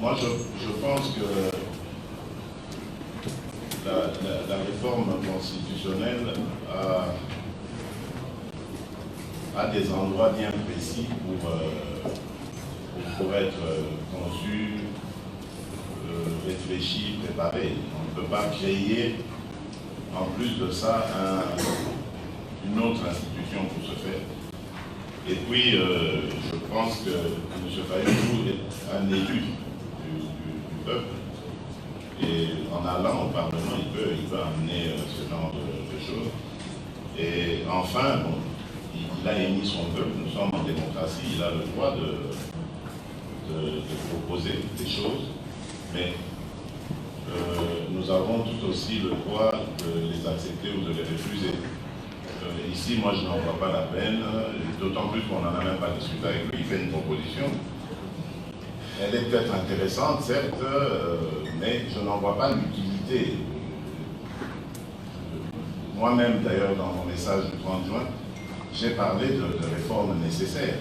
moi je pense que la réforme constitutionnelle a des endroits bien précis pour être conçue, réfléchie, préparée. On ne peut pas créer, en plus de ça, une autre institution pour ce faire. Et puis, je pense que M. Fayou est un élu du peuple. Et en allant au Parlement, il peut amener ce genre de choses. Et enfin, bon, il a émis son peuple, nous sommes en démocratie, il a le droit de proposer des choses, mais nous avons tout aussi le droit de les accepter ou de les refuser. Ici, moi, je n'en vois pas la peine, d'autant plus qu'on n'en a même pas discuté avec lui. Il fait une proposition. Elle est peut-être intéressante, certes, mais je n'en vois pas l'utilité. Moi-même, d'ailleurs, dans mon message du 30 juin, j'ai parlé de réformes nécessaires.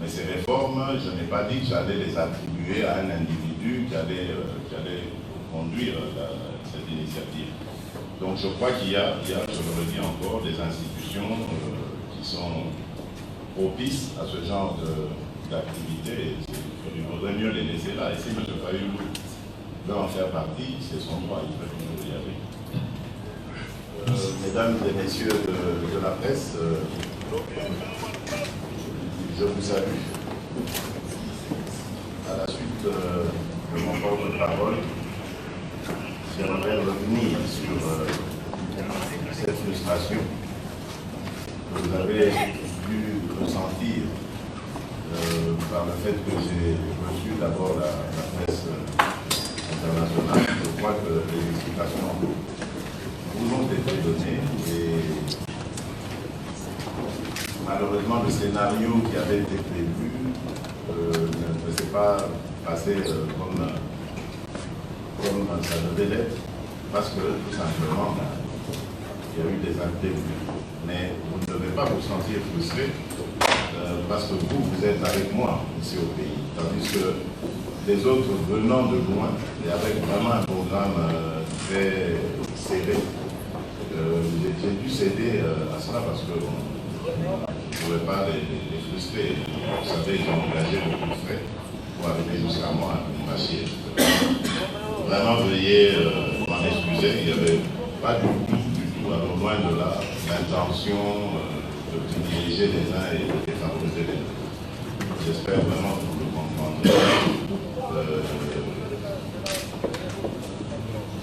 Mais ces réformes, je n'ai pas dit que j'allais les attribuer à un individu qui allait conduire cette initiative. Donc je crois qu'il y a, je le redis encore, des institutions qui sont propices à ce genre d'activité. Il vaudrait mieux les laisser là. Et si M. Fayou veut en faire partie, c'est son droit, il peut toujours y aller. Mesdames et messieurs de la presse, je vous salue. À la suite de mon porte-parole, j'aimerais revenir sur cette frustration que vous avez dû ressentir par le fait que j'ai reçu d'abord la presse internationale. Je crois que les explications vous ont été données et malheureusement le scénario qui avait été prévu ne s'est pas passé comme ça devait l'être, parce que tout simplement il y a eu des imprévus. Mais vous ne devez pas vous sentir frustré parce que vous êtes avec moi ici au pays, tandis que les autres venant de loin et avec vraiment un programme très serré, j'ai dû céder à cela parce que je ne pouvais pas les frustrer. Vous savez, j'ai engagé beaucoup de frais pour arriver jusqu'à moi, ma chier. Vraiment, veuillez m'en excuser, il n'y avait pas du tout, alors loin de là, l'intention de privilégier les uns et de défavoriser les autres. J'espère vraiment que vous le comprendrez.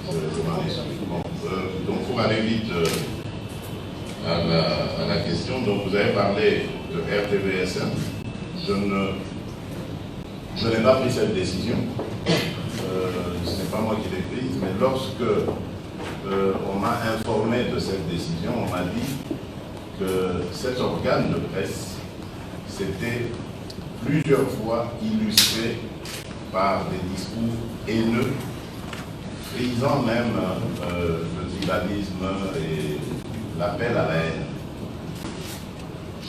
Je m'en excuse. Bon, donc, pour aller vite à la question, donc vous avez parlé de RTVSM. Je n'ai pas pris cette décision. Ce n'est pas moi qui l'ai prise, mais lorsque on m'a informé de cette décision, on m'a dit que cet organe de presse s'était plusieurs fois illustré par des discours haineux, frisant même le tribalisme et l'appel à la haine.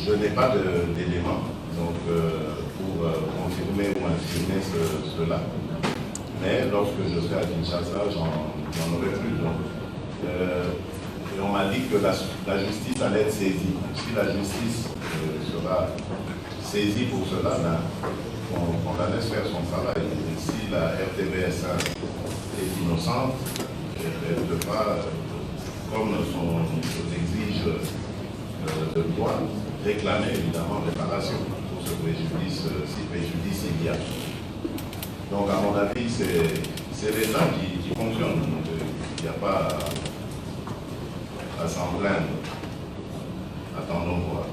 Je n'ai pas d'éléments donc pour confirmer ou infirmer cela. Mais lorsque je serai à Kinshasa, j'en aurai plus. Et on m'a dit que la justice allait être saisie. Si la justice sera saisie pour cela, ben, on la laisse faire son travail. Et si la RTVSA est innocente, elle devra, comme son exige le droit, réclamer évidemment réparation pour ce préjudice, si préjudice il y a. Donc, à mon avis, c'est l'État qui fonctionne. Donc, il n'y a pas à s'en plaindre. Attendons voir.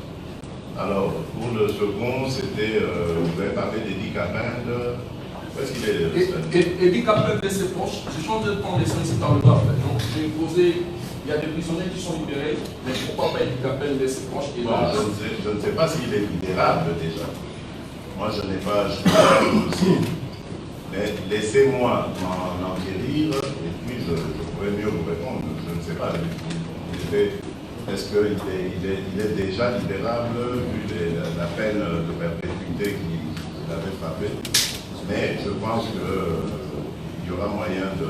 Alors, pour le second, c'était, vous avez parlé d'Edi Capin. Où est-ce qu'il est Edi Capin et ses proches, je change de temps dessin ici par le bas. Donc, j'ai posé, il y a des prisonniers qui sont libérés, mais pourquoi pas Edi Capin et ses proches et bon, je ne sais pas s'il est libérable déjà. Moi, je n'ai pas le dossier. Mais laissez-moi m'en enquérir et puis je pourrais mieux vous répondre. Je ne sais pas. Est-ce qu'il est déjà libérable vu la peine de perpétuité l'avait frappé. Mais je pense qu'il y aura moyen de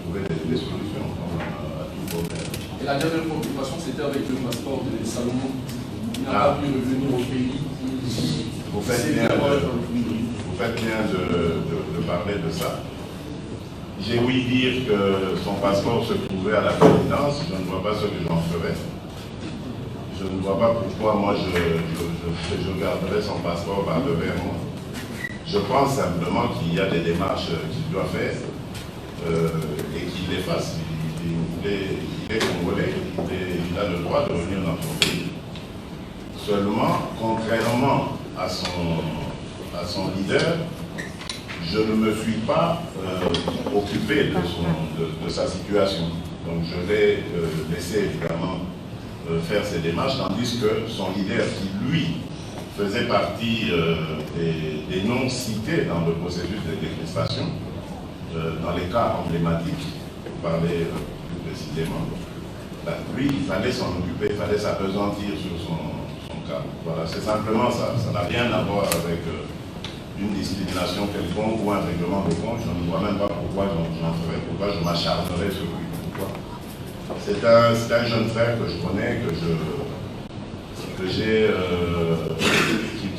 trouver des solutions à tout problème. Et la dernière préoccupation, c'était avec le passeport de Salomon. Il n'a pas pu revenir au pays. Vous faites bien de parler de ça. J'ai ouï dire que son passeport se trouvait à la présidence. Je ne vois pas ce que j'en ferais. Je ne vois pas pourquoi moi je garderais son passeport par devers moi. Je pense simplement qu'il y a des démarches qu'il doit faire et qu'il les fasse. Il est congolais, il a le droit de revenir dans son pays. Seulement, contrairement à son leader, je ne me suis pas occupé de sa situation. Donc je l'ai laissé évidemment faire ses démarches, tandis que son leader, qui lui faisait partie des noms cités dans le processus de décrispation, dans les cas emblématiques, pour parler plus précisément, lui, il fallait s'en occuper, il fallait s'apesantir sur son cas. Voilà, c'est simplement ça. Ça n'a rien à voir avec une discrimination quelconque ou un règlement de compte. Je ne vois même pas pourquoi j'en ferais, pourquoi je m'acharnerais sur lui. Pourquoi. C'est un jeune frère que je connais,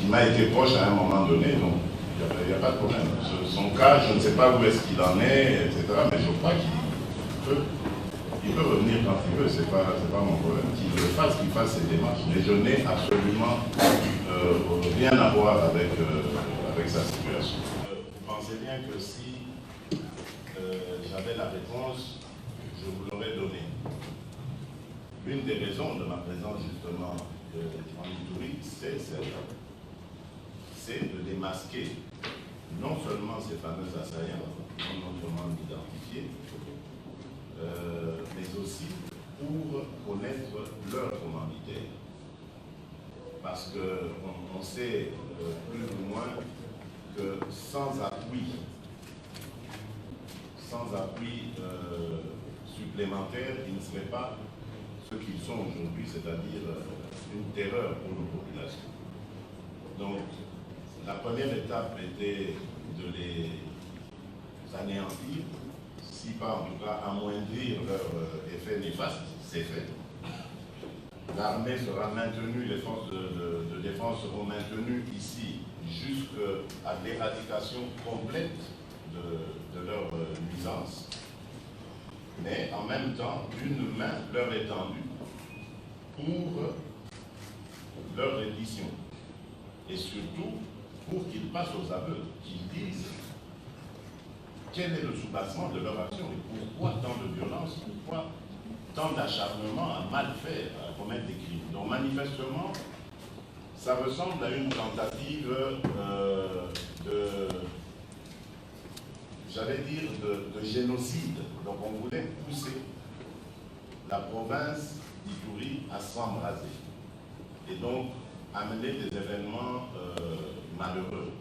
qui m'a été proche à un moment donné, donc il n'y a pas de problème. Son cas, je ne sais pas où est-ce qu'il en est, etc., mais je crois qu'il peut revenir quand il veut, c'est pas mon problème. Qu'il le fasse, qu'il fasse ses démarches. Mais je n'ai absolument rien à voir avec sa situation. Vous pensez bien que si j'avais la réponse, je vous l'aurais donnée. L'une des raisons de ma présence justement en Ituri, c'est celle-là. C'est de démasquer non seulement ces fameux assaillants, non autrement identifiés, mais aussi pour connaître leur commanditaire. Parce qu'on sait plus ou moins que sans appui supplémentaire, ils ne seraient pas ce qu'ils sont aujourd'hui, c'est-à-dire une terreur pour nos populations. Donc, la première étape était de les anéantir, si pas en tout cas amoindrir leur effet néfaste, c'est fait. L'armée sera maintenue, les forces de défense seront maintenues ici jusqu'à l'éradication complète de leur nuisance. Mais en même temps, une main leur est tendue pour leur reddition. Et surtout, pour qu'ils passent aux aveux, qu'ils disent quel est le soubassement de leur action et pourquoi tant de violence, pourquoi tant d'acharnement à mal faire, à commettre des crimes. Donc manifestement, ça ressemble à une tentative de génocide. Donc on voulait pousser la province d'Ituri à s'embraser. Et donc amener des événements malheureux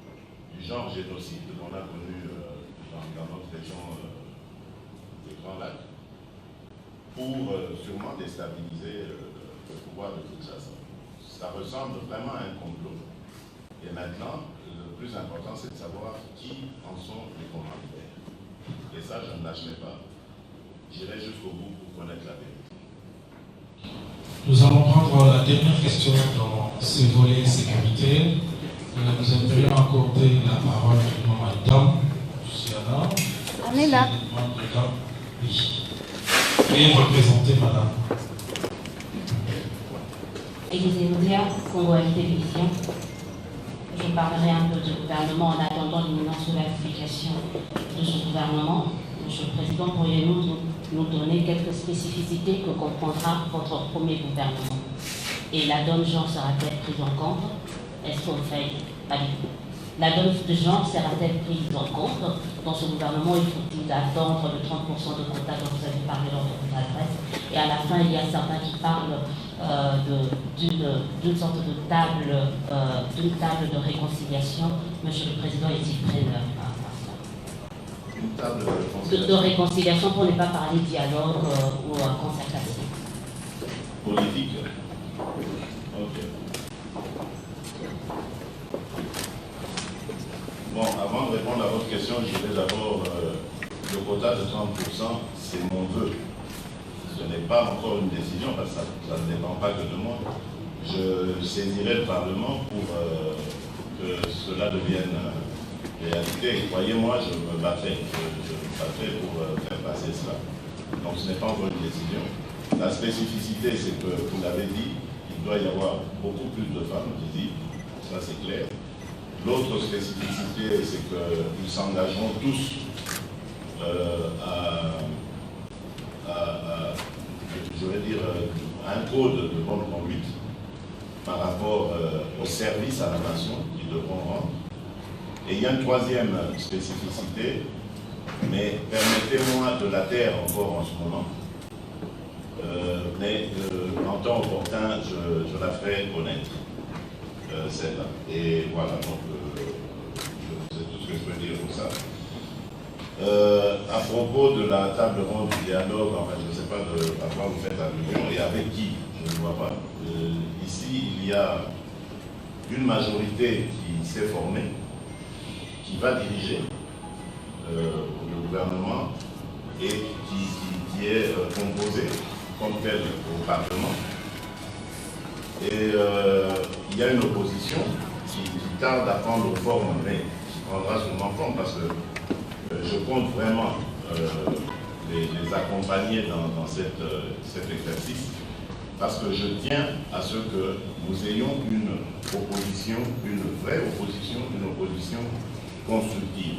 du genre génocide qu'on a connu dans notre région des Grands Lacs, pour sûrement déstabiliser le pouvoir de Kinshasa. Ça ressemble vraiment à un complot. Et maintenant, le plus important, c'est de savoir qui en sont les commanditaires. Et ça, je ne lâcherai pas. J'irai jusqu'au bout pour connaître la vérité. Nous allons prendre la dernière question dans ce volet sécurité. Nous aimerions accorder la parole à Madame Luciana. On est là. Oui. Veuillez représenter Madame. Élisée Oudia, Congo Télévision. Je parlerai un peu du gouvernement en attendant l'imminence de la publication de ce gouvernement. Monsieur le Président, pourriez-vous nous donner quelques spécificités que comprendra votre premier gouvernement? Et la donne genre sera-t-elle prise en compte? Est-ce qu'on fait pas du tout? La donne de genre sera-t-elle prise en compte dans ce gouvernement? Il faut-il attendre le 30% de quota dont vous avez parlé lors de votre adresse? Et à la fin, il y a certains qui parlent d'une sorte de table, d'une table de réconciliation. Monsieur le Président est-il prêt à ça? Une table de réconciliation. De réconciliation pour ne pas parler dialogue ou concertation. Politique. Ok. Bon, avant de répondre à votre question, je dirais d'abord, le quota de 30%, c'est mon vœu. Ce n'est pas encore une décision, parce que ça ne dépend pas que de moi. Je saisirai le Parlement pour que cela devienne réalité. Et croyez-moi, je me battrai. Je me battrai pour faire passer cela. Donc ce n'est pas encore une décision. La spécificité, c'est que, vous l'avez dit, il doit y avoir beaucoup plus de femmes visibles. Ça, c'est clair. L'autre spécificité, c'est qu'ils s'engageront tous je vais dire, un code de bonne conduite par rapport au service à la nation qu'ils devront rendre. Et il y a une troisième spécificité, mais permettez-moi de la taire encore en ce moment. Mais en temps opportun, je la ferai connaître, celle-là. Et voilà, donc c'est tout ce que je peux dire pour ça. À propos de la table ronde du dialogue, enfin, je ne sais pas à quoi vous faites allusion et avec qui, je ne vois pas. Ici, il y a une majorité qui s'est formée, qui va diriger le gouvernement et qui est composée comme tel au Parlement. Et il y a une opposition qui tarde à prendre forme, mais qui prendra sûrement forme parce que je compte vraiment les accompagner dans cet exercice parce que je tiens à ce que nous ayons une opposition, une vraie opposition, une opposition constructive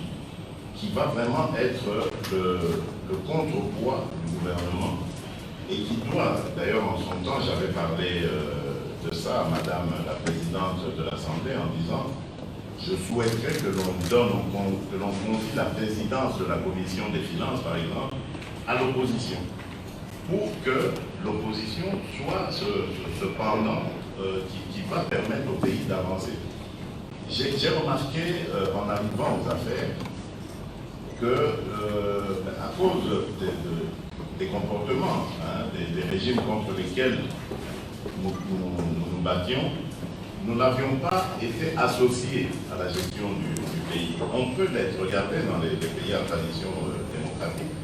qui va vraiment être le contrepoids du gouvernement et qui doit, d'ailleurs en son temps, j'avais parlé de ça à Madame la Présidente de l'Assemblée en disant je souhaiterais que l'on confie la présidence de la Commission des Finances, par exemple, à l'opposition, pour que l'opposition soit ce pendant qui va permettre au pays d'avancer. J'ai remarqué, en arrivant aux affaires, que à cause des comportements, des régimes contre lesquels nous battions, nous n'avions pas été associés à la gestion du pays. On peut l'être, regardez dans les pays en tradition démocratique.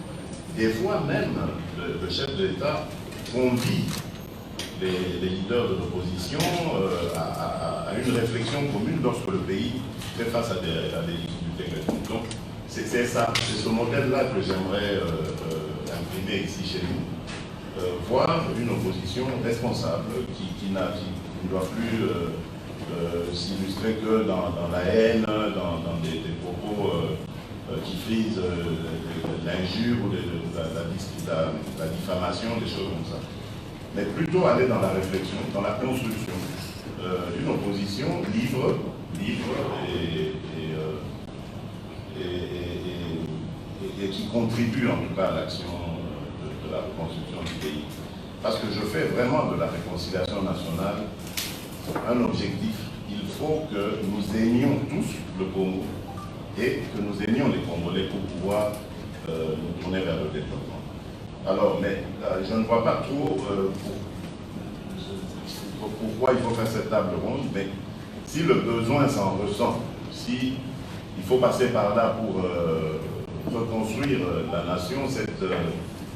Des fois même, le chef de l'État convie les leaders de l'opposition à une réflexion commune lorsque le pays fait face à des difficultés. Donc, c'est ça, c'est ce modèle-là que j'aimerais imprimer ici chez nous. Voir une opposition responsable qui ne doit plus s'illustrer que dans la haine, dans des propos qui frisent l'injure ou la diffamation, des choses comme ça. Mais plutôt aller dans la réflexion, dans la construction d'une opposition libre et qui contribue en tout cas à l'action de la reconstruction du pays. Parce que je fais vraiment de la réconciliation nationale un objectif. Il faut que nous aimions tous le Congo et que nous aimions les Congolais pour pouvoir nous tourner vers le développement. Alors, mais je ne vois pas trop pourquoi il faut faire cette table ronde, mais si le besoin s'en ressent, si il faut passer par là pour reconstruire la nation, cette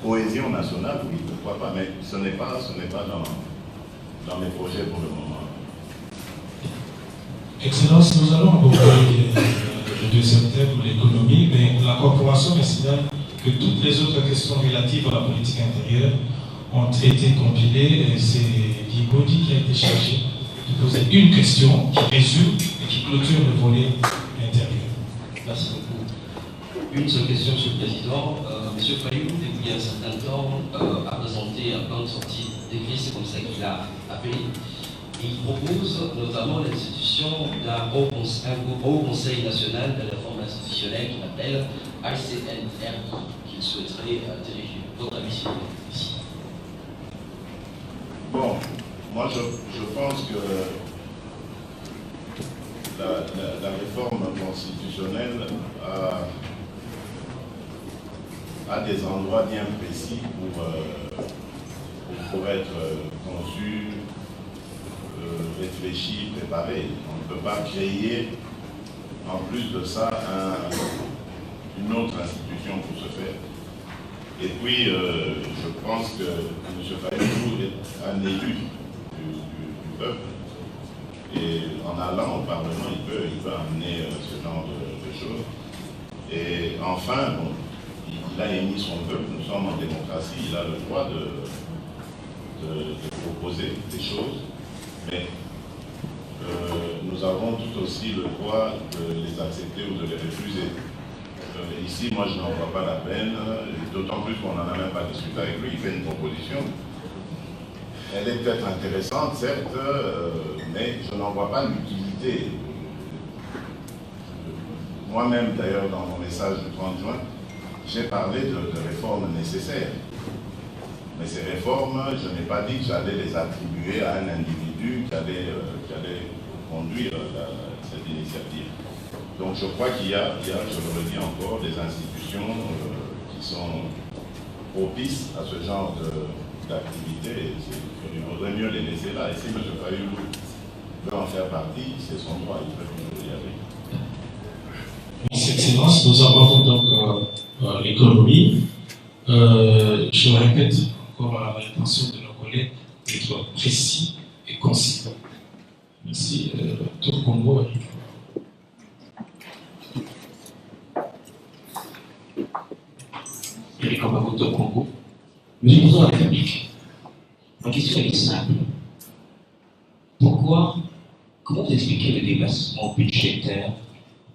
cohésion nationale, oui, pourquoi pas, mais ce n'est pas dans mes projets pour le moment. Excellence, nous allons aborder le deuxième thème, l'économie, mais la corporation me signale que toutes les autres questions relatives à la politique intérieure ont été compilées et c'est Guy Bodi qui a été chargé de poser une question qui résume et qui clôture le volet intérieur. Merci beaucoup. Une seule question, Monsieur le Président. Monsieur Fayou, depuis un certain temps, a présenté un plan de sortie des crises, c'est comme ça qu'il a appelé. Il propose notamment l'institution d'un haut conseil national de la réforme institutionnelle qu'il appelle ICNRI, qu'il souhaiterait diriger. Votre avis ici? Bon, moi je pense que la réforme constitutionnelle a des endroits bien précis pour être conçue, réfléchie, préparée. On ne peut pas créer en plus de ça une autre institution pour ce faire. Et puis, je pense que M. Fayou est un élu du peuple. Et en allant au Parlement, il peut amener ce genre de choses. Et enfin, bon, il a émis son peuple, nous sommes en démocratie, il a le droit de proposer des choses, mais nous avons tout aussi le droit de les accepter ou de les refuser. Ici, moi, je n'en vois pas la peine, d'autant plus qu'on n'en a même pas discuté avec lui, il fait une proposition. Elle est peut-être intéressante, certes, mais je n'en vois pas l'utilité. Moi-même, d'ailleurs, dans mon message du 30 juin, j'ai parlé de réformes nécessaires. Mais ces réformes, je n'ai pas dit que j'allais les attribuer à un individu qui allait conduire cette initiative. Donc je crois qu'il y a, je le redis encore, des institutions qui sont propices à ce genre d'activité. Il vaudrait mieux les laisser là. Et si M. Fayou veut en faire partie, c'est son droit, il peut toujours y aller. Merci, Excellence. Nous abordons donc l'économie. Je répète encore à l'intention de nos collègues d'être précis et concis. Merci. Tour Congo. Eric Amagoto Congo. Monsieur le Président de la République, ma question est simple. Comment vous expliquez le dépassement budgétaire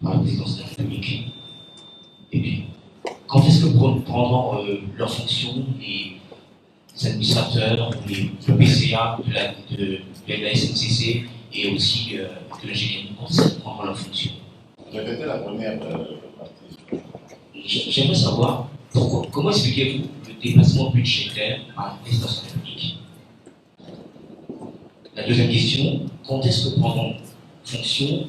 par la présidence de la République? Et puis, quand est-ce que prendront leurs fonctions les administrateurs, les PCA de la SNCC et aussi de la GKN? Quand est-ce qu'ils prendront leurs fonctions? Répétez la première partie. J'aimerais savoir comment expliquez-vous le dépassement budgétaire par la présidence de la République? La deuxième question, quand est-ce que prendront fonction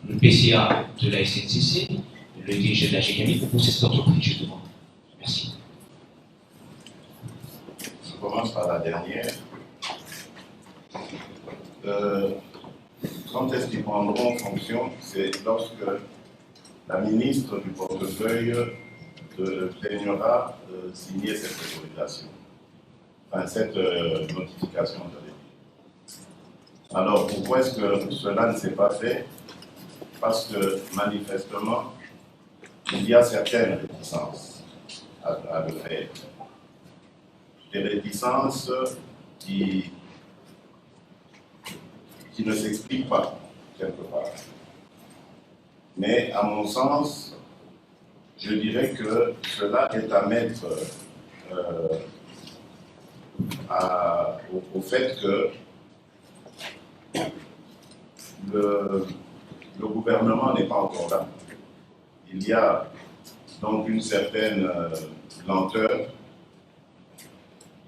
le PCA de la SNCC, le DG de la GKN pour cette entreprise, justement? Merci. Je commence par la dernière. Quand est-ce qu'ils prendront fonction? C'est lorsque la ministre du portefeuille plaignera signer cette autorisation, enfin cette notification, j'allais dire. Alors, pourquoi est-ce que cela ne s'est pas fait? Parce que, manifestement, il y a certaines réticences à le faire. Des réticences qui ne s'expliquent pas, quelque part. Mais, à mon sens, je dirais que cela est à mettre au fait que le gouvernement n'est pas encore là. Il y a donc une certaine lenteur.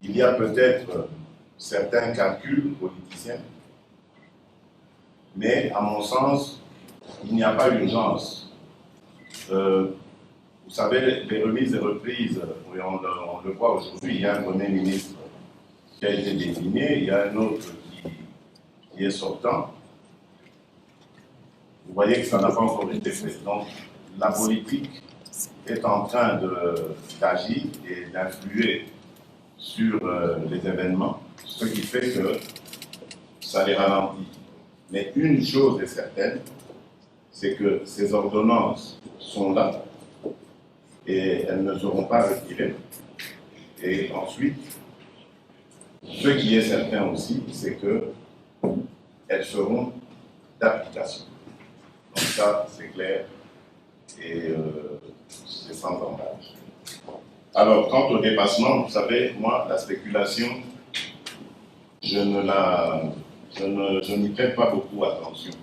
Il y a peut-être certains calculs politiciens, mais à mon sens, il n'y a pas d'urgence. Vous savez, les remises et reprises, on le voit aujourd'hui, il y a un Premier ministre qui a été désigné, il y a un autre qui est sortant. Vous voyez que ça n'a pas encore été fait. Donc, la politique est en train d'agir et d'influer sur les événements, ce qui fait que ça les ralentit. Mais une chose est certaine, c'est que ces ordonnances sont là et elles ne seront pas retirées. Et ensuite, ce qui est certain aussi, c'est qu'elles seront d'application. Donc ça, c'est clair et c'est sans embâche. Alors, quant au dépassement, vous savez, moi, la spéculation, je n'y prête pas beaucoup attention.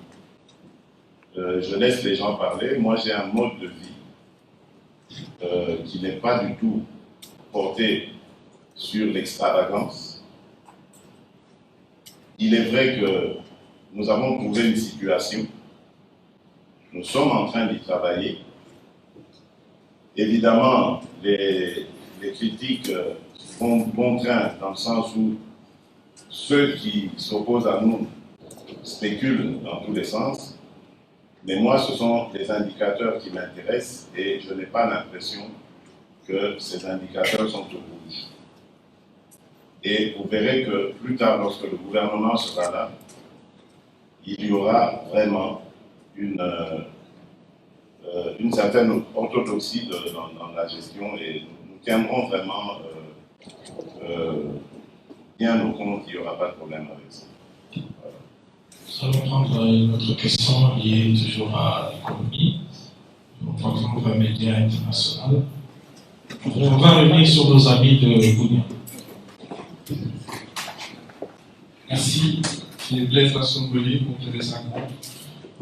Je laisse les gens parler. Moi, j'ai un mode de vie qui n'est pas du tout porté sur l'extravagance. Il est vrai que nous avons trouvé une situation. Nous sommes en train d'y travailler. Évidemment, les critiques font bon train dans le sens où ceux qui s'opposent à nous spéculent dans tous les sens. Mais moi, ce sont les indicateurs qui m'intéressent et je n'ai pas l'impression que ces indicateurs sont au rouge. Et vous verrez que plus tard, lorsque le gouvernement sera là, il y aura vraiment une certaine orthodoxie dans la gestion et nous tiendrons vraiment bien au compte, il n'y aura pas de problème avec ça. Voilà. Nous allons prendre une autre question liée toujours à l'économie, au programme de médias international. On va revenir sur nos amis de Bounia. Merci. C'est Blaise Lassongoli pour TV5 Monde.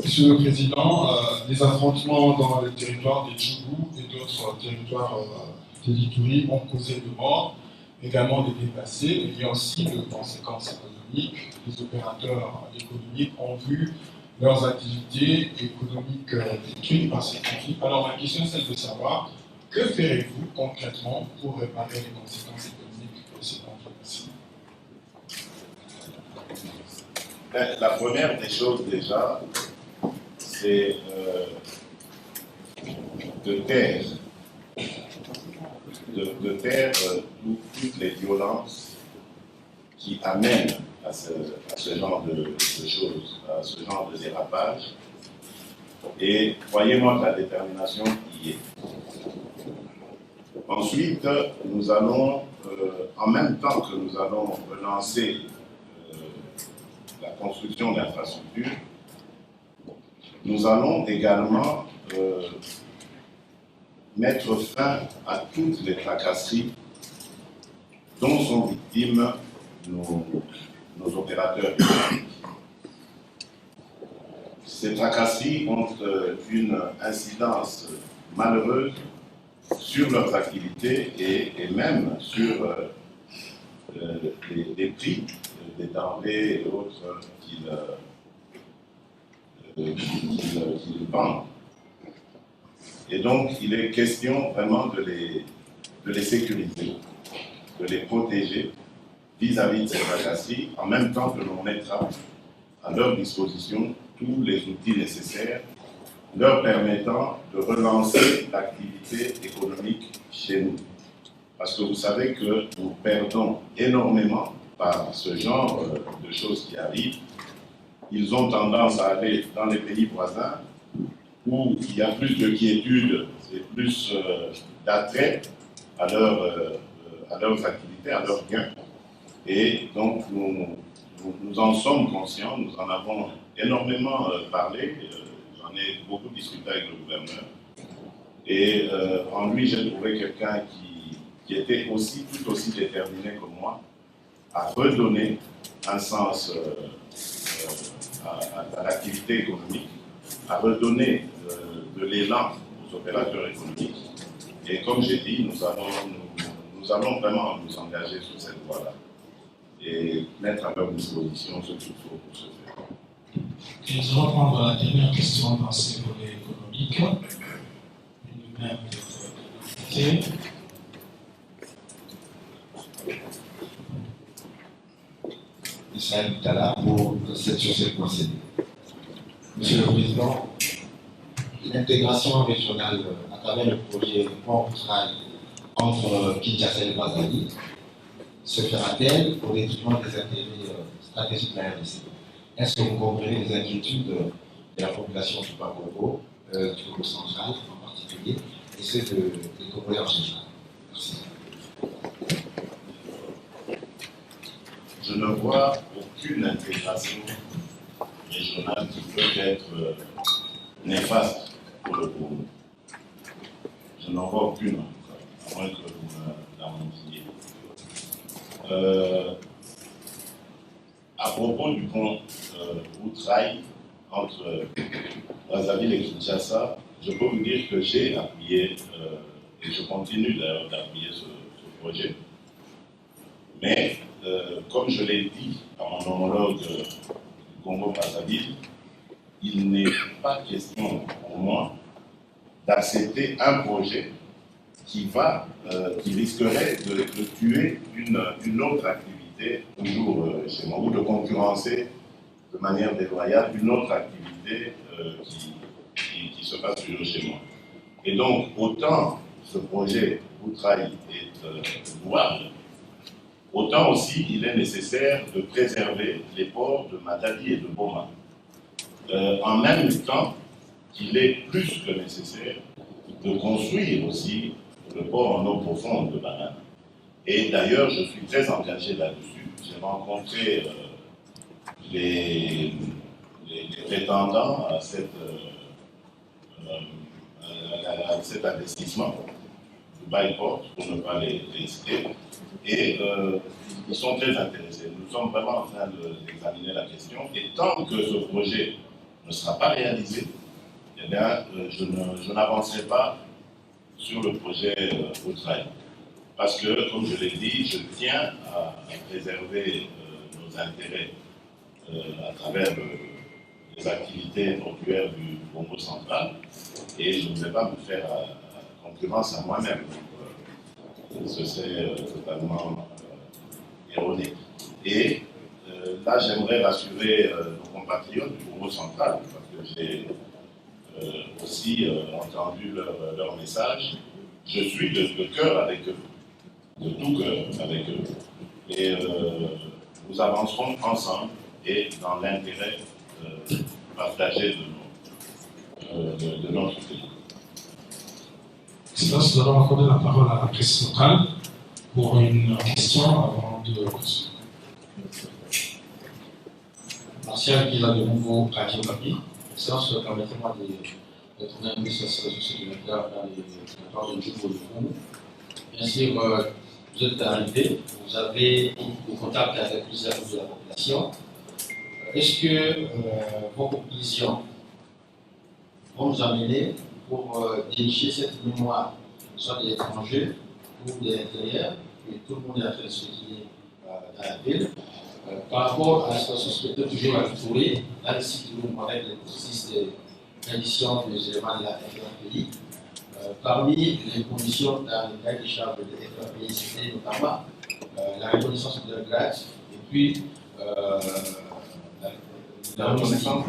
Monsieur le Président, les affrontements dans le territoire des Djougou et d'autres territoires de l'Itourie ont causé de morts, également des déplacés. Il y a aussi de conséquences économiques. Les opérateurs économiques ont vu leurs activités économiques détruites par ces conflits. Alors ma question est celle de savoir, que ferez-vous concrètement pour réparer les conséquences économiques de ces conflits? La première des choses déjà, c'est de taire toutes les violences qui amènent à ce genre de choses, à ce genre de dérapage. Et croyez-moi que la détermination y est. Ensuite, nous allons, en même temps que nous allons relancer la construction d'infrastructures, nous allons également mettre fin à toutes les tracasseries dont sont victimes nos opérateurs économiques. Ces tracasseries ont une incidence malheureuse sur leurs activités et même sur les prix des denrées et autres qu'ils vendent. Et donc, il est question vraiment de les sécuriser, de les protéger vis-à-vis de ces tracasseries, en même temps que l'on mettra à leur disposition tous les outils nécessaires leur permettant de relancer l'activité économique chez nous. Parce que vous savez que nous perdons énormément par ce genre de choses qui arrivent. Ils ont tendance à aller dans les pays voisins où il y a plus de quiétude et plus d'attrait à leurs activités, à leurs gains. Et donc nous en sommes conscients, nous en avons énormément parlé, j'en ai beaucoup discuté avec le gouverneur. Et en lui, j'ai trouvé quelqu'un qui était tout aussi déterminé que moi à redonner un sens à l'activité économique, à redonner de l'élan aux opérateurs économiques. Et comme j'ai dit, nous allons vraiment nous engager sur cette voie-là et mettre à leur disposition ce qu'il faut pour ce faire. Et nous allons prendre la dernière question dans ces volets économiques. Une même invité. Israël Tala pour sur cette procédure. Monsieur le Président, l'intégration régionale à travers le projet Port-Trail entre Kinshasa et Brazzaville se fera-t-elle au détriment des intérêts stratégiques de la RDC? Est-ce que vous comprenez les inquiétudes de la population du Bas-Congo, du Congo central en particulier, et ceux des Congolais en général? Merci. Je ne vois aucune intégration régionale qui peut être néfaste pour le Congo. Je n'en vois aucune, à moins que vous la montriez. À propos du pont Outraille entre Brazzaville et Kinshasa, je peux vous dire que j'ai appuyé, et je continue d'ailleurs d'appuyer ce projet. Mais, comme je l'ai dit à mon homologue du Congo-Brazzaville, il n'est pas question pour moi d'accepter un projet qui risquerait de tuer une autre activité, toujours chez moi, ou de concurrencer de manière déloyale une autre activité qui se passe toujours chez moi. Et donc, autant ce projet Outraille est louable, autant aussi il est nécessaire de préserver les ports de Matadi et de Boma. En même temps qu'il est plus que nécessaire de construire aussi le port en eau profonde de Banane. Et d'ailleurs, je suis très engagé là-dessus. J'ai rencontré les prétendants à cet investissement, Dubai Port, pour ne pas les citer, et ils sont très intéressés. Nous sommes vraiment en train d'examiner la question, et tant que ce projet ne sera pas réalisé, eh bien, je n'avancerai pas sur le projet Outraille. Parce que, comme je l'ai dit, je tiens à préserver nos intérêts à travers les activités portuaires du Congo central, et je ne vais pas me faire concurrence à moi-même. Ce serait totalement erroné. Et là, j'aimerais rassurer nos compatriotes du Congo central, parce que j'ai aussi entendu leur message. Je suis de cœur avec eux, de tout cœur avec eux. Et nous avancerons ensemble et dans l'intérêt partagé de notre pays. Nous allons accorder la parole à la presse locale pour une question avant de continuer. Martial qui a de nouveau Radio Papi. Excellence, permettez-moi de trouver un peu sur ce documentaire dans les territoires de Djougou et de Congo. Bien sûr, vous êtes arrivé, vous avez des contacts avec plusieurs de la population. Est-ce que vos conclusions vont nous amener pour diriger cette mémoire, soit de l'étranger ou de l'intérieur, que tout le monde est en train de spéculer dans la ville, par rapport à ce qui est toujours à Touré, là ici toujours avec le processus d'édition des éléments de la FRPI. Parmi les conditions dans le cahier des charges de la FRPI, c'était notamment la reconnaissance de leur grade et puis la reconnaissance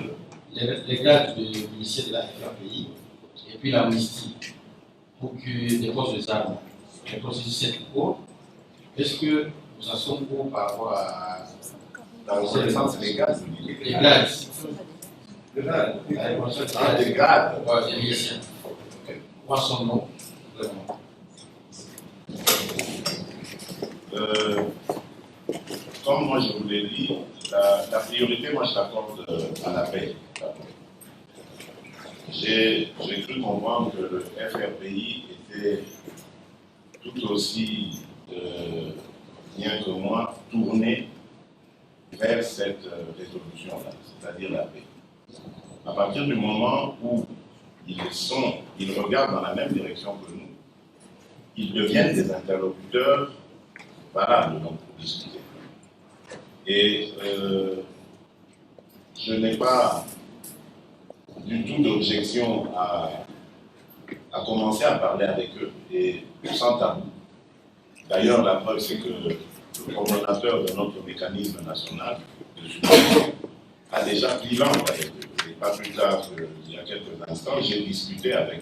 les grades du ministère de la FRPI et puis l'amnistie pour que des postes d'armes. Le processus est court. Est-ce que nous en sommes court par rapport à la reconnaissance légale? Les grades. Les grades. Des miliciens. Quoi sommes-nous vraiment? Comme moi je vous l'ai dit, la priorité, moi je l'accorde à la paix. J'ai cru comprendre que le FRPI était tout aussi bien que moi tourné vers cette résolution-là, c'est-à-dire la paix. À partir du moment où ils regardent dans la même direction que nous, ils deviennent des interlocuteurs valables donc, pour discuter. Et je n'ai pas du tout d'objection à commencer à parler avec eux, et sans tabou. D'ailleurs, la preuve, c'est que le coordonnateur de notre mécanisme national de soutien a déjà pris langue avec eux. Et pas plus tard qu'il y a quelques instants, j'ai discuté avec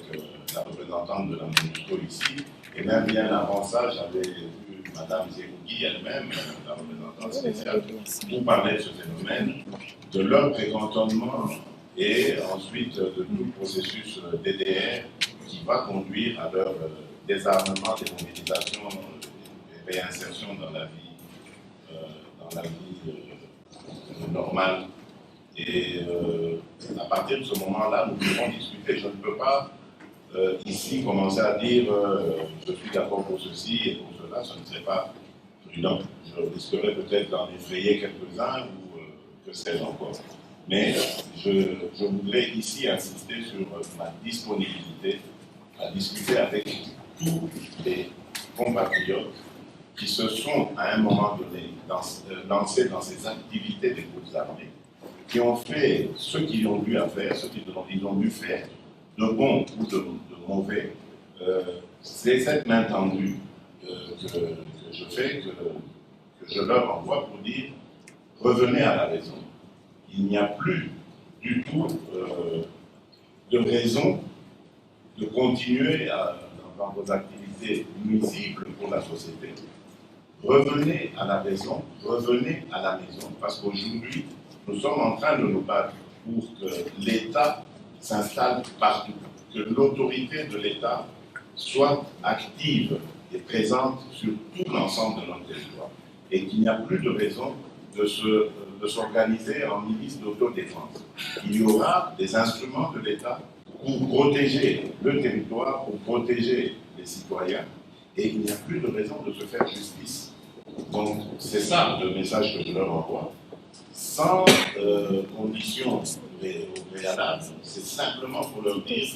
la représentante de la MONUSCO ici, et même bien avant ça, j'avais vu Mme Zerougui elle-même, la représentante spéciale, pour parler de ce phénomène, de leur précantonnement et ensuite de tout le processus DDR qui va conduire à leur désarmement, démobilisation et réinsertion dans la vie normale. Et à partir de ce moment-là, nous pouvons discuter. Je ne peux pas ici commencer à dire je suis d'accord pour ceci et pour cela, ce ne serait pas prudent. Je risquerais peut-être d'en effrayer quelques-uns ou que sais-je encore. Mais je voudrais ici insister sur ma disponibilité à discuter avec tous les compatriotes qui se sont à un moment donné lancés dans ces activités des groupes armés, qui ont fait ce qu'ils ont dû faire, ce qu'ils ont dû faire, de bon ou de mauvais. C'est cette main tendue que je fais, que je leur envoie pour dire revenez à la raison. Il n'y a plus du tout de raison de continuer dans vos activités nuisibles pour la société. Revenez à la raison, revenez à la maison, parce qu'aujourd'hui, nous sommes en train de nous battre pour que l'État s'installe partout, que l'autorité de l'État soit active et présente sur tout l'ensemble de notre territoire, et qu'il n'y a plus de raison de s'organiser en milice d'autodéfense. Il y aura des instruments de l'État pour protéger le territoire, pour protéger les citoyens, et il n'y a plus de raison de se faire justice. Donc, c'est ça le message que je leur envoie. Sans conditions préalables, c'est simplement pour leur dire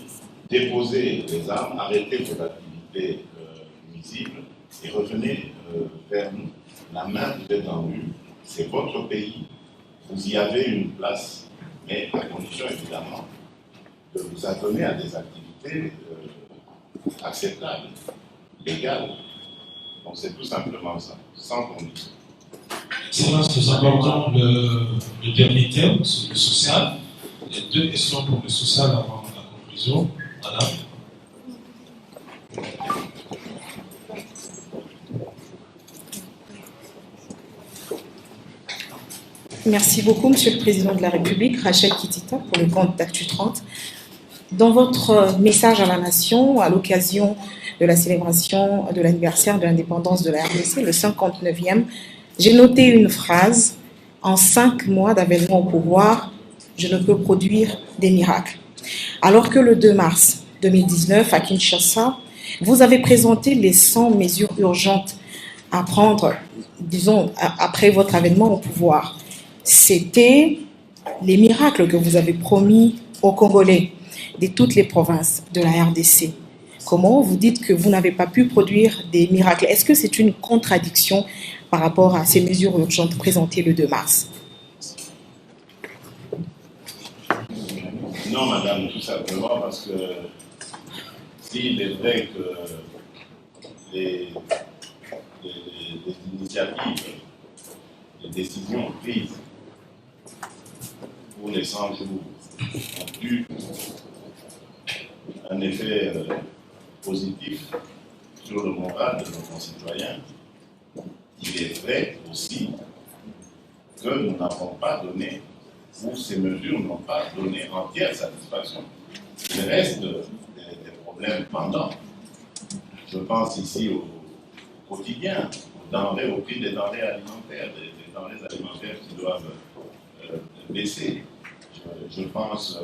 déposez les armes, arrêtez vos activités nuisibles et revenez vers nous. La main vous est tendue, c'est votre pays, vous y avez une place, mais à condition évidemment de vous adonner à des activités acceptables, légales. Donc c'est tout simplement ça, sans condition. Excellence, nous abordons le dernier thème, le social. Il y a 2 questions pour le social avant la conclusion. Madame. Merci beaucoup, Monsieur le Président de la République, Rachel Kitita, pour le compte d'Actu 30. Dans votre message à la nation, à l'occasion de la célébration de l'anniversaire de l'indépendance de la RDC, le 59e, j'ai noté une phrase: en 5 mois d'avènement au pouvoir, je ne peux produire des miracles. Alors que le 2 mars 2019, à Kinshasa, vous avez présenté les 100 mesures urgentes à prendre, disons, après votre avènement au pouvoir. C'était les miracles que vous avez promis aux Congolais de toutes les provinces de la RDC. Comment vous dites que vous n'avez pas pu produire des miracles? Est-ce que c'est une contradiction par rapport à ces mesures urgentes présentées le 2 mars? Non, madame, tout simplement parce que s'il est vrai que les initiatives, les décisions prises pour les 100 jours ont eu un effet positif sur le moral de nos concitoyens, il est vrai aussi que nous n'avons pas donné, ou ces mesures n'ont pas donné entière satisfaction. Il reste des problèmes pendants. Je pense ici au quotidien, au prix des denrées alimentaires, des denrées alimentaires qui doivent baisser. Je pense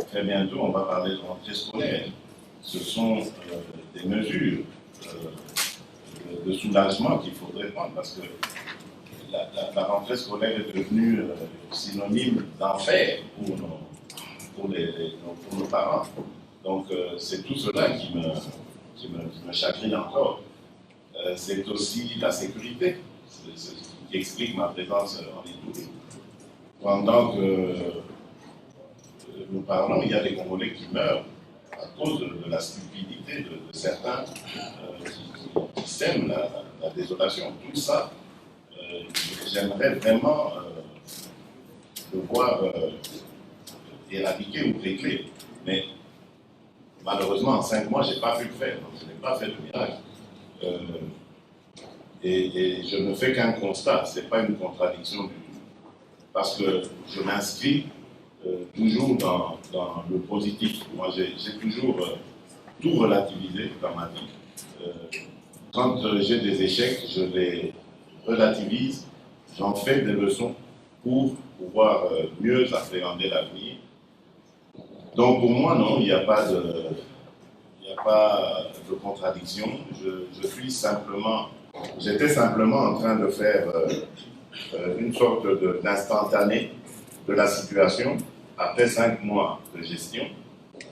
très bientôt, on va parler de rentrée scolaire. Ce sont des mesures de soulagement qu'il faudrait prendre parce que la rentrée scolaire est devenue synonyme d'enfer pour nos parents. Donc c'est tout cela qui me chagrine encore. C'est aussi la sécurité, c'est ce qui explique ma présence en Ituri. Pendant que nous parlons, il y a des Congolais qui meurent à cause de la stupidité de certains qui sèment la désolation. Tout ça, j'aimerais vraiment le voir éradiquer ou régler. Mais malheureusement, en 5 mois, je n'ai pas pu le faire. Donc je n'ai pas fait de miracle. Et je ne fais qu'un constat, ce n'est pas une contradiction du tout. Parce que je m'inscris toujours dans le positif. Moi, j'ai toujours tout relativisé dans ma vie. Quand j'ai des échecs, je les relativise, j'en fais des leçons pour pouvoir mieux appréhender l'avenir. Donc pour moi, non, il n'y a pas de contradiction. J'étais simplement en train de faire une sorte d'instantané de la situation après 5 mois de gestion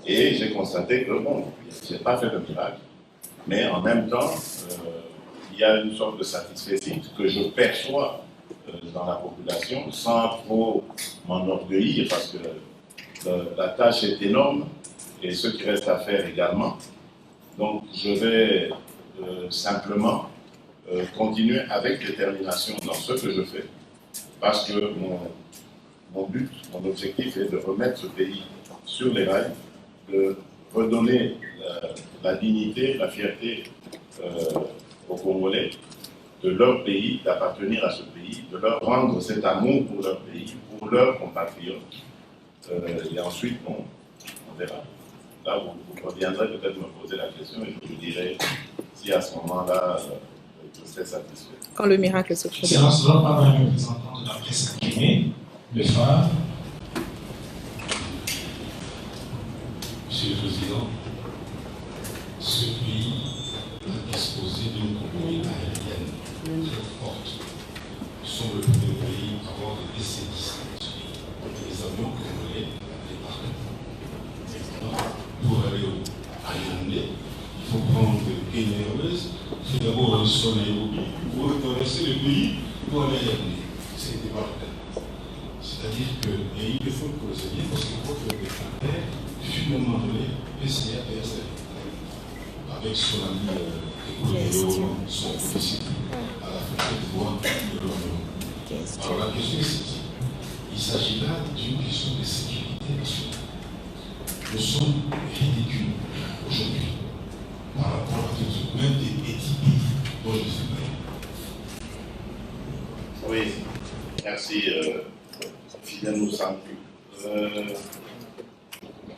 et j'ai constaté que bon, je n'ai pas fait de miracle, mais en même temps, il y a une sorte de satisfaction que je perçois dans la population sans trop m'enorgueillir parce que la tâche est énorme et ce qui reste à faire également. Donc je vais simplement continuer avec détermination dans ce que je fais parce que mon but, mon objectif est de remettre ce pays sur les rails, de redonner la dignité, la fierté aux Congolais de leur pays, d'appartenir à ce pays, de leur rendre cet amour pour leur pays, pour leurs compatriotes. Et ensuite, bon, on verra. Là, vous reviendrez peut-être me poser la question et je vous dirai si à ce moment-là, je serai satisfait. Quand le miracle se produit. C'est lancé par un représentant de la presse imprimée, le phare. Monsieur le Président, ce pays a disposé d'une compagnie aérienne très forte. Nous sommes le premier pays à avoir des DC-10. Les avions congolais débarquent. Pour aller à Yaoundé, il faut prendre une Airways, c'est d'abord sur Nairobi, pour traverser le pays pour aller à Yaoundé. C'était pas la peine. C'est-à-dire que, et il le faut que vous ayez, parce qu'il faut que les Français, finalement donné, PCA, PSL, avec son ami Économie, son officier, à la fin de voie de l'Orient. Alors la question est celle-ci. Il s'agit là d'une question de sécurité nationale. Nous sommes ridicules aujourd'hui par rapport à tout, même des petits pays dont je suis pas. Oui, merci, Fidel Moussankou.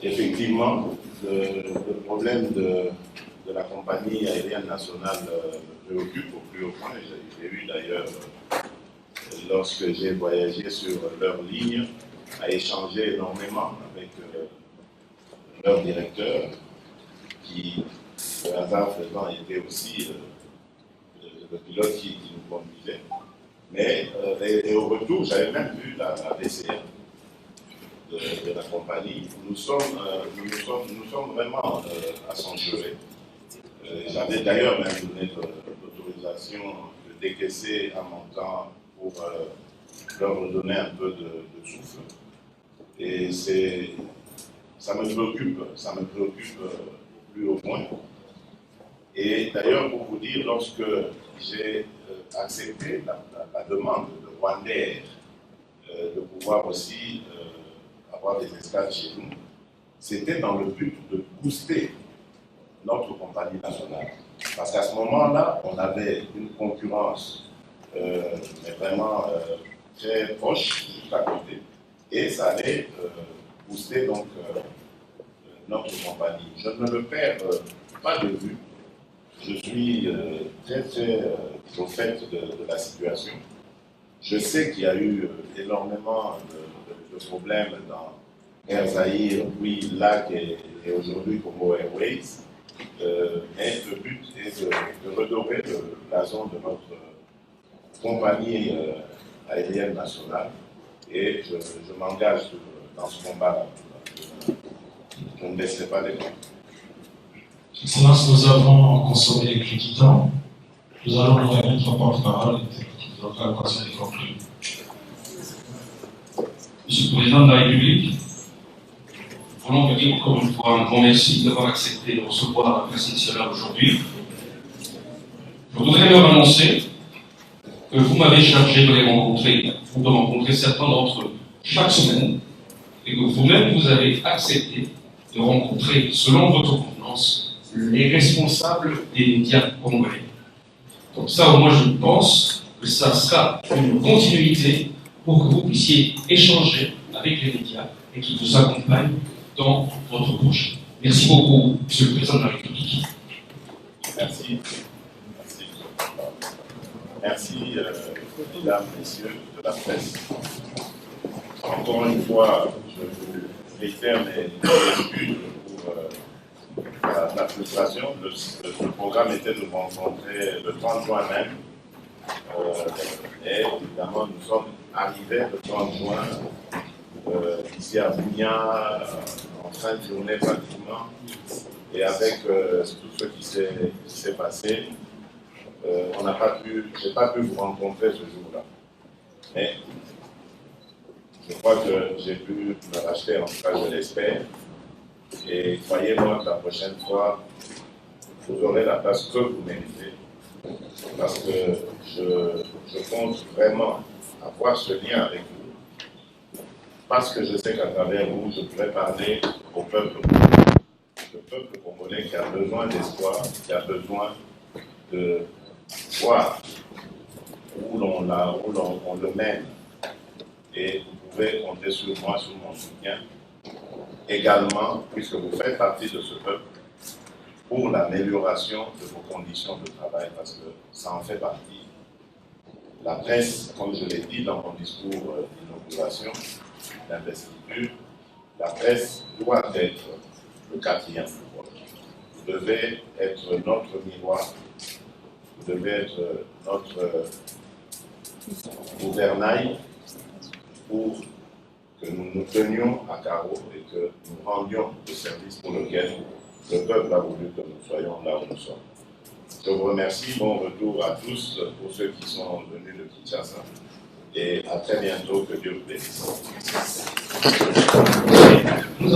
Effectivement, le problème de la compagnie aérienne nationale me préoccupe au plus haut point. J'ai eu d'ailleurs, lorsque j'ai voyagé sur leur ligne, à échanger énormément avec leur directeur, qui, le hasard faisant, était aussi le pilote qui nous conduisait. Mais et au retour, j'avais même vu la DCA de la compagnie. Nous sommes vraiment à son chevet. J'avais d'ailleurs même donné l'autorisation de décaisser un montant pour leur redonner un peu de souffle. Et ça me préoccupe au plus haut point. Et d'ailleurs, pour vous dire, lorsque j'ai accepté la demande de Rwandair de pouvoir aussi avoir des escales chez nous, c'était dans le but de booster notre compagnie nationale. Parce qu'à ce moment-là, on avait une concurrence, mais vraiment très proche, juste à côté, et ça allait booster donc notre compagnie. Je ne le perds pas de vue. Je suis très au fait de la situation. Je sais qu'il y a eu énormément de problèmes dans Air Zaïre, puis LAC et aujourd'hui Congo Airways. Mais le but est de redorer le blason de notre compagnie aérienne nationale. Et je m'engage dans ce combat-là. Je ne laisserai pas les gens. Excellence, nous avons consommé les du temps. Nous allons nous remettre en porte-parole et nous allons passer les conclure. Monsieur le Président de la République, nous voulons vous dire encore une fois un grand merci d'avoir accepté de recevoir la presse nationale aujourd'hui. Je voudrais leur annoncer que vous m'avez chargé de les rencontrer, ou de rencontrer certains d'entre eux chaque semaine, et que vous-même vous avez accepté de rencontrer, selon votre convenance, les responsables des médias congolais. Donc ça, au moins, je pense que ça sera une continuité pour que vous puissiez échanger avec les médias et qu'ils vous accompagnent dans votre projet. Merci beaucoup, Monsieur le Président de la République. Merci. Merci, mesdames, messieurs de la presse. Encore une fois, je vous réitère mes excuses pour la frustration. Le programme était de vous rencontrer le 30 juin même. Et évidemment, nous sommes arrivés le 30 juin ici à Bounia, en fin de journée pratiquement. Et avec tout ce qui s'est passé, je n'ai pas pu vous rencontrer ce jour-là. Mais je crois que j'ai pu me racheter, en tout cas je l'espère. Et croyez-moi que la prochaine fois, vous aurez la place que vous méritez. Parce que je compte vraiment avoir ce lien avec vous. parce que je sais qu'à travers vous, je pourrais parler au peuple congolais. Le peuple congolais qui a besoin d'espoir, qui a besoin de voir où l'on le mène. Et vous pouvez compter sur moi, sur mon soutien, également, puisque vous faites partie de ce peuple, pour l'amélioration de vos conditions de travail, parce que ça en fait partie. La presse, comme je l'ai dit dans mon discours d'inauguration, d'investiture, la presse doit être le quatrième pouvoir. Vous devez être notre miroir, vous devez être notre gouvernail pour que nous nous tenions à carreau et que nous rendions le service pour lequel le peuple a voulu que nous soyons là où nous sommes. Je vous remercie, bon retour à tous pour ceux qui sont venus de Kinshasa et à très bientôt, que Dieu vous bénisse.